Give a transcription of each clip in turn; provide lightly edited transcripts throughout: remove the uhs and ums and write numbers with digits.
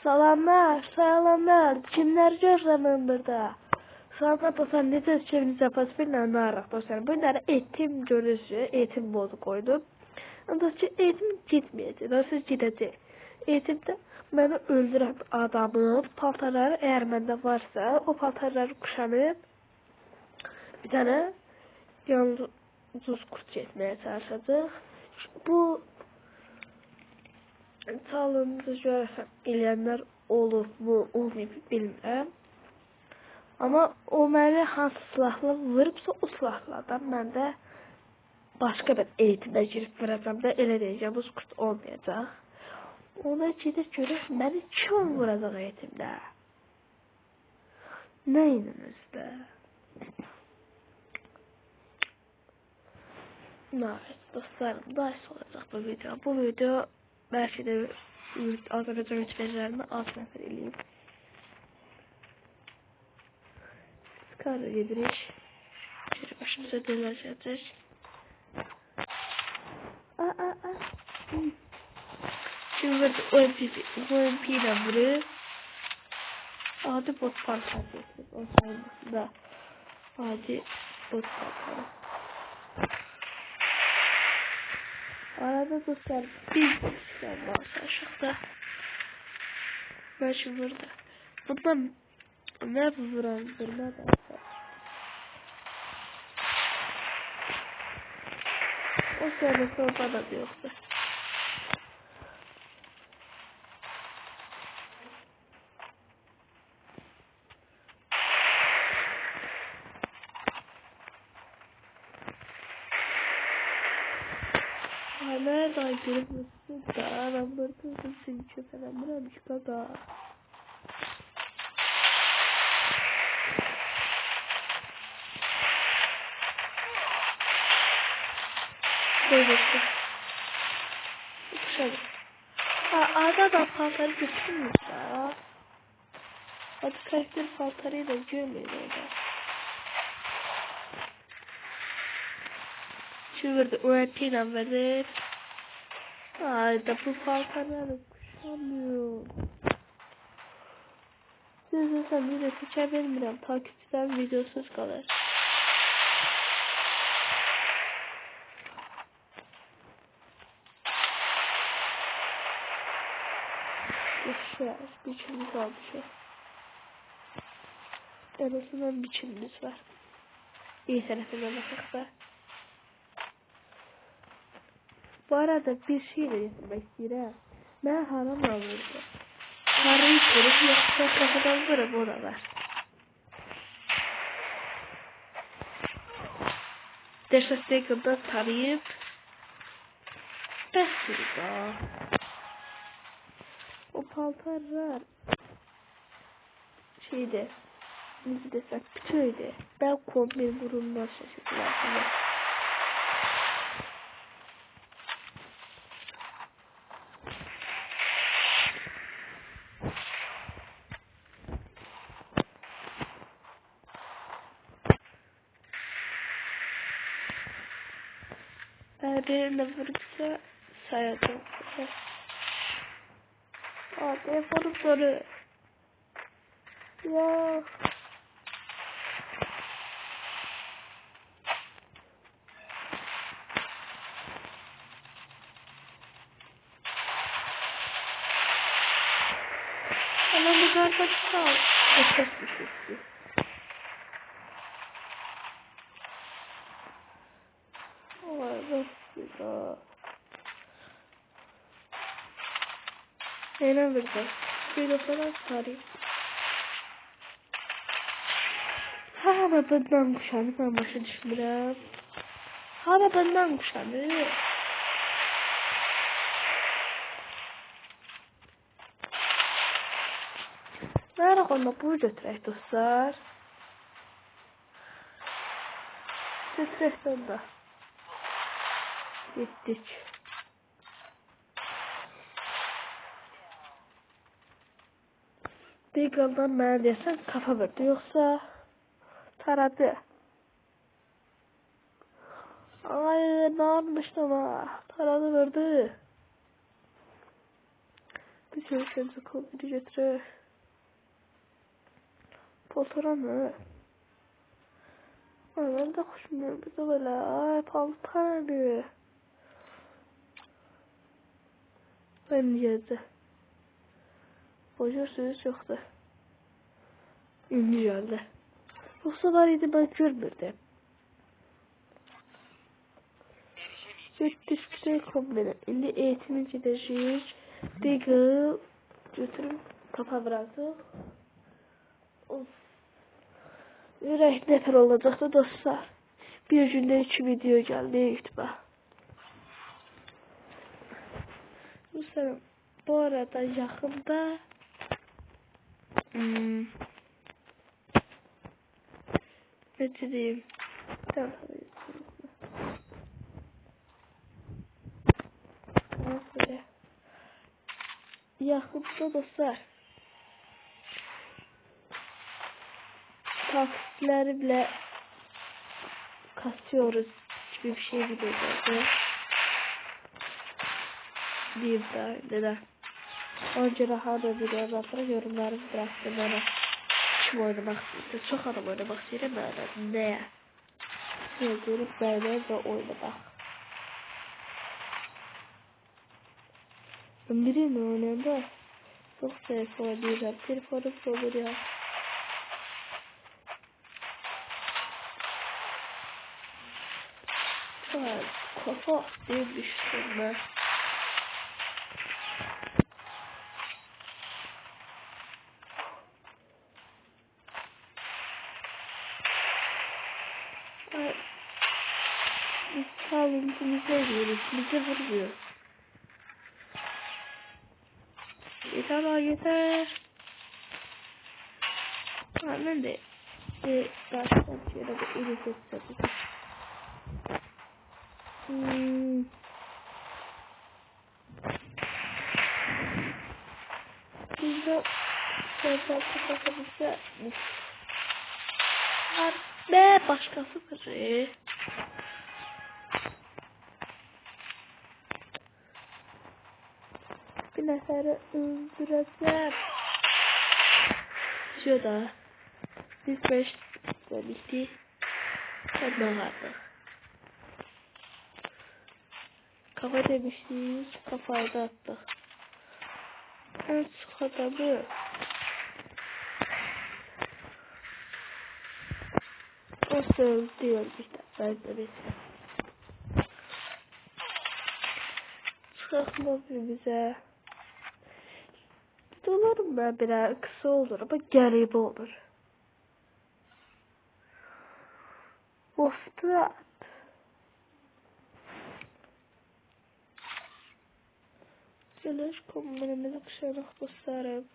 Salamlar, salamlar. Kimler görürəm burada? Salamlar dostlar, necə çevriniz yapası bilməm dostlar. Bunları eğitim görürsü, eğitim modu koydum. Dostlar, eğitim gitmeyecek, dostlar gidecek. Eğitimde beni öldüren adamın paltarları eğer bende varsa, o paltarları kuşanıp bir tane yalnız kurt çekmeye çalışacaq. Bu salonda görəsən eləyənlər olub mu, olmayıb bilmirəm. Amma o məni hansı silahla vurubsa o silahlardan mən də başqa bir eğitimə girib vuracam da elə deyəcəm, bu kurt olmayacaq. Ona gedib görür, məni kim vuracaq eğitimdə? Nə inanızda? Nice dostlarım, nice olacaq bu video. Bu video belki de Azərbaycan yöneticilərini az nəfər eləyib. Skara gedirik. Şöyle başımıza dönəcək. Şimdi OMP ile vurur. Adi bot parçası. O sayılmasında. Adi bot parçası. Arada dostlar bir şey varsa aşağıda. Ben şimdi burada. Bundan ne vurandır ne varsa. O sırada sonra da yoksa. Nereden görmüşsün da adamları kızılsın ki falan bırakmış gaga. Böyle şöyle. Arada da paltarı götürmüş ya. Hadi karakter paltarıyla görmüyor orada. Şimdi öğretmenim verip. Ay da bu paltarları kuşamıyor. Sen video seçer vermirəm. Takipçiler videosuz kalır. Yaşar. Biçimimiz var bir şey. En azından biçimimiz var. İyi tarafına bakıp da. Bu arada bir şey de yapmak istedim. Ben haram alırdım. Karıyı kırıp yoksa kafadan vurup oralar. Destekinde tarayıp Bestirga. O paltarlar şeyde nasıl desek bütüydü. Ben kombin vurulmaz şaşırtılar. Birine vurursa sayacağım. Telefonu soru. Ya. Ama bu zaten sağ. Esas bir şey. Neyle burada? Şöyle falan sarayım. Hala benden kuşanı ben başa düşmürəm. Hala benden kuşanı. Nerede onunla bunu götürək dostlar? Götürəkdən də. Gittik. Deagle-dan mənə deyəsən kafa verdi, yoxsa taradı. Ay, ne yapmıştım ha? Taradı verdi. Bir görüşünce kombini götürür. Paltaranı. Ben de hoşuma bir de böyle ay paltaranı. Ben yedi. Boşver söz yoktu. Ünlü geldi. Yoksa var idi ben görmürdüm. Düşküde kombini. İndi eğitimi gidecek. Diggle götürüp kapa bıraktık. Of. Ürək nəfər olacaqdı dostlar. Bir gündə 2 video gəldi YouTube'a. Bu arada yaxında ne diyeyim? Yaxında dostlar taksiləri bile kasıyoruz gibi bir şey biliyordu. Diyeyim daha neden? Önce daha da video yazanlara yorumlarımı bıraktım bana. Kim oynamak istiyorsa çok adam oynamak istiyorum ben ne? Sevdiğim beğenir ve oynamak. Birini oynayan da çok telefon diyeceğim. Telefonum olur ya. Kafa demiştim ben. Biz sağlığımızı ediyoruz. Bize vuruyor. Yeter ha yeter. Ben de başka bir yere de ilik etsin. Biz de şöyle bakabilirsek ve başkasıdır. Bir neferi öldüreceğim. Şurada. Biz 5 bitti. Ondan vardı. Kafa demiştik. Kafayı da attık. En sık adamı. O söylüyor işte. Ben de bir. Çıkma bize. Dolarım ben biraz kısa olur ama garip olur. Ofta. Söyleş kombinimizi kuşarak dostlarım.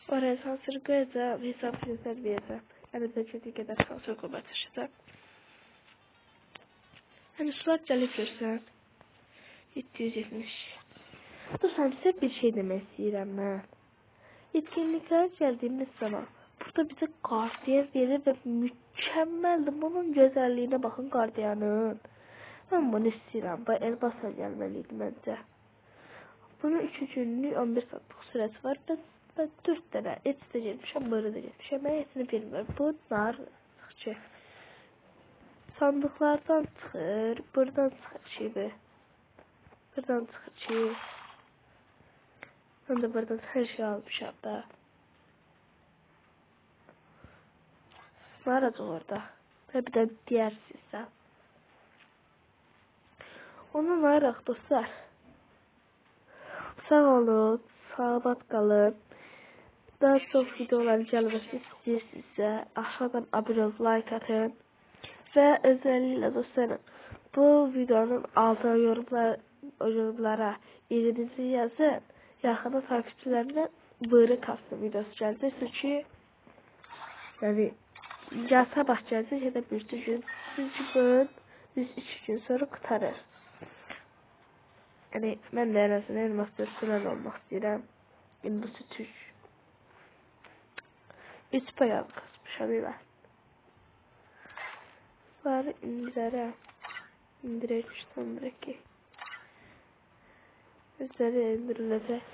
Oraya sansür koyacağım. Hesap fiziksel bir yere. Yani de kötü kadar sansür koymak taşıyacağım. Hani surat gelip görsen. 770. Dur sen size bir şey demek istedim ben. Etkinlikler geldiğimiz zaman burada bize gardiyan verir ve mükemmeldi. Bunun güzelliğine bakın gardiyanın. Ben bunu istiyorum. Bu elbasa gelmeliydi bence. Bunun 3 günlük 11 saatlik süresi var. Ben 4 tane et de gelmişim, böyle de gelmişim. Ben etini bilmiyorum. Bunlar sıkıcı. Sandıklardan çıxır, buradan çıxır şeydi. Buradan çıxır şey. Ben de buradan her şey almışam da. Var orada. Ve bir de diğer sistem. Onu var dostlar. Sağ olun, sağlık kalın. Daha çok videolar gelmesi istəyirsinizsə aşağıdan abone ol, like atın. Ve özellikle dostlarım bu videonun altına yorumlara yerinizi yazın. Yaxında takipçilerimden buyruq kastım videosu gələcək. Çünki yani ya sabah gələcək ya da bir gün. Biz 3 gün sonra qurtarır. Yani ben de en azından elmas personel olmak istedim. İndüstri Türk. 3 bayağı kasmışam ben. Var indirərəm. İndirək üstündürək ki. Üzəri indiriləcək.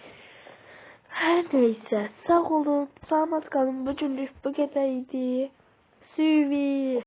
Hər neysə, sağ olun, salamat qalın. Bugünlük bu qədər idi. See you.